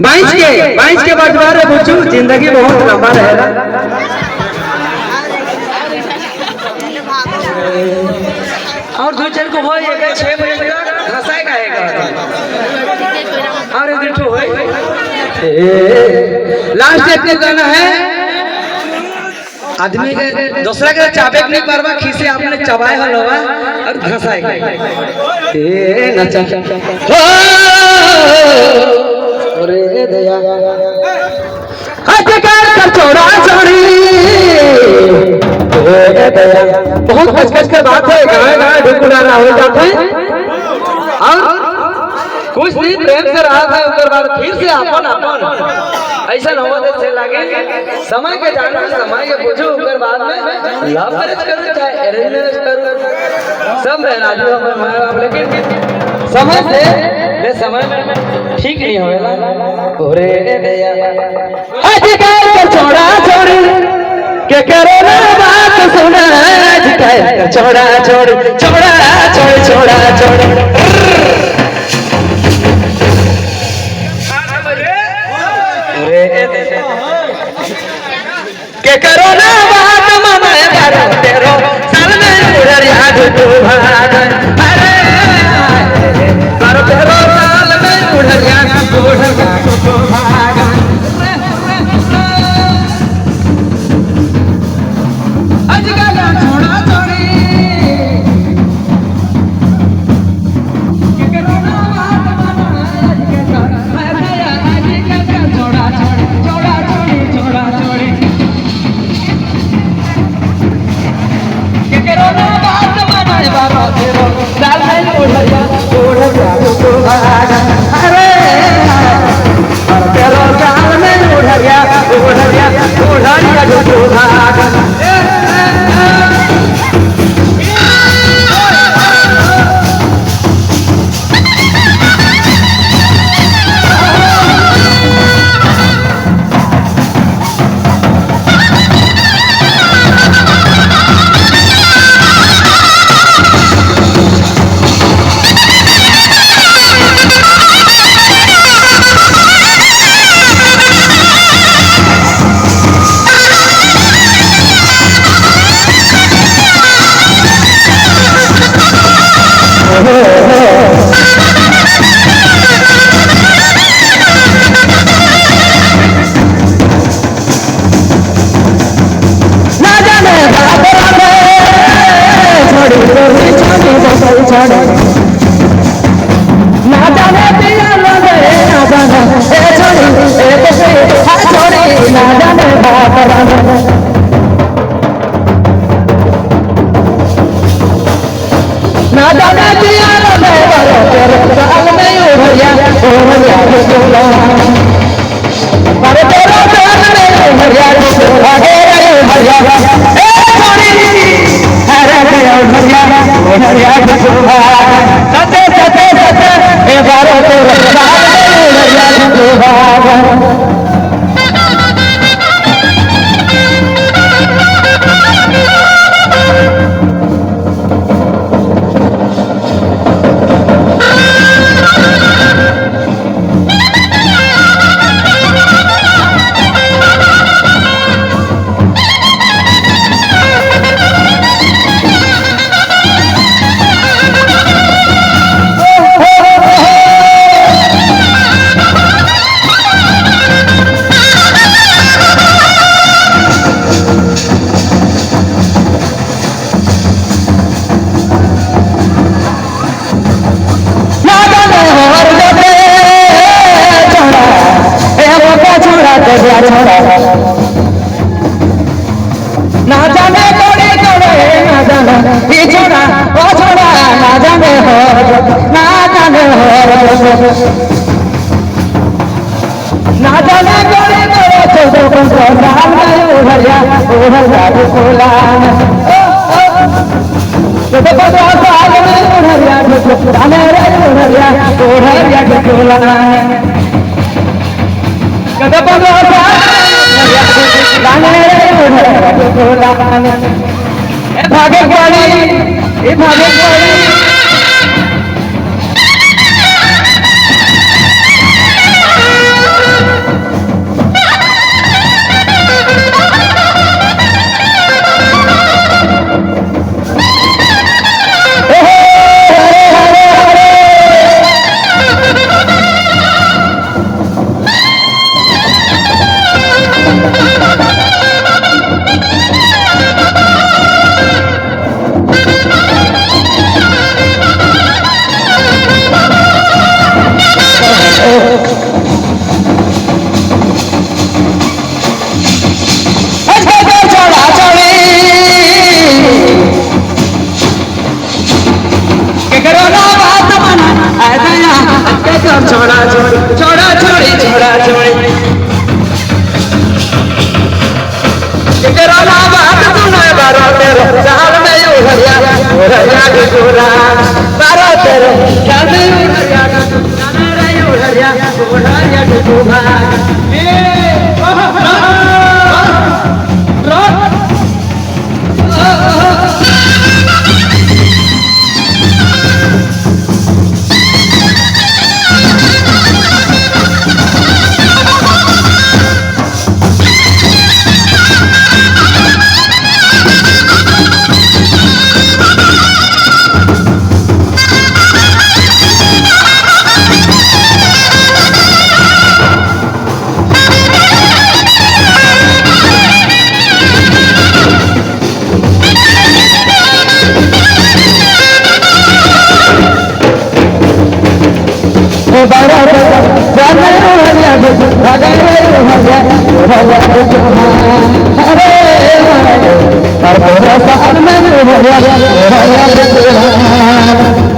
बाईस के बटवारे बुझू जिंदगी बहुत लंबा रहेगा। और दो चार को भाई 6 बजे तक हंसाए का और एक हो लास्ट एक गाना है आदमी के दूसरा के चाबे नहीं परवा खीसे आपने चबाए हलवा और घसाए ए नचा हो रे दया कर छोड़ा छोड़ी ए दया बहुत कचकच के बात है गाय गाय ढुकुड़ाना हो जाते और कुछ नहीं प्रेम से रहा था उधर बाद फिर से अपन ऐसा न हो से लगे समय के जानो समय के पूछो उधर बाद में लव मैरिज करो चाहे अरेंज मैरिज करो सब है राजू अपन मां बाप लेकिन समय से ले समय में ठीक नहीं होएगा ओरे दया आज कर छोड़ा छोड़ी के करे ना बात सुना आज कर छोड़ा छोड़ी छोड़ा छोड़ी छोड़ा छोड़ी के करो ना बात मनाए बारो तेरो साल में उधर याद तू भाग अरे बारो तेरो साल में उधर याद तू भाग आज गाना छोड़ा छोड़ी के करो ना बात मनाए छोड़ा छोड़ी छोड़ा छोड़ी छोड़ा छोड़ी बाबा तेरो साल में उड़िया तो भाग अरे तेरो साल में उड़िया तो भाग ना जाने तोड़े तोड़े ना जाने ये छोड़ा वो छोड़ा ना जाने हो ना जाने हो ना जाने तोड़े तोड़े छोड़ो को नाम नहीं उड़िया बोला तो बड़ा साल में उड़िया हमें उड़िया बोला कदम बड़ा भागे पड़ी सब छोड़ा छोड़ी छोड़ा छोड़ी छोड़ा छोड़ी तेरा बात सुना बारो तेरे साल में उड़िया उड़िया के गोरा बारो तेरे साल में उड़िया उड़िया उड़िया के गोरा अरे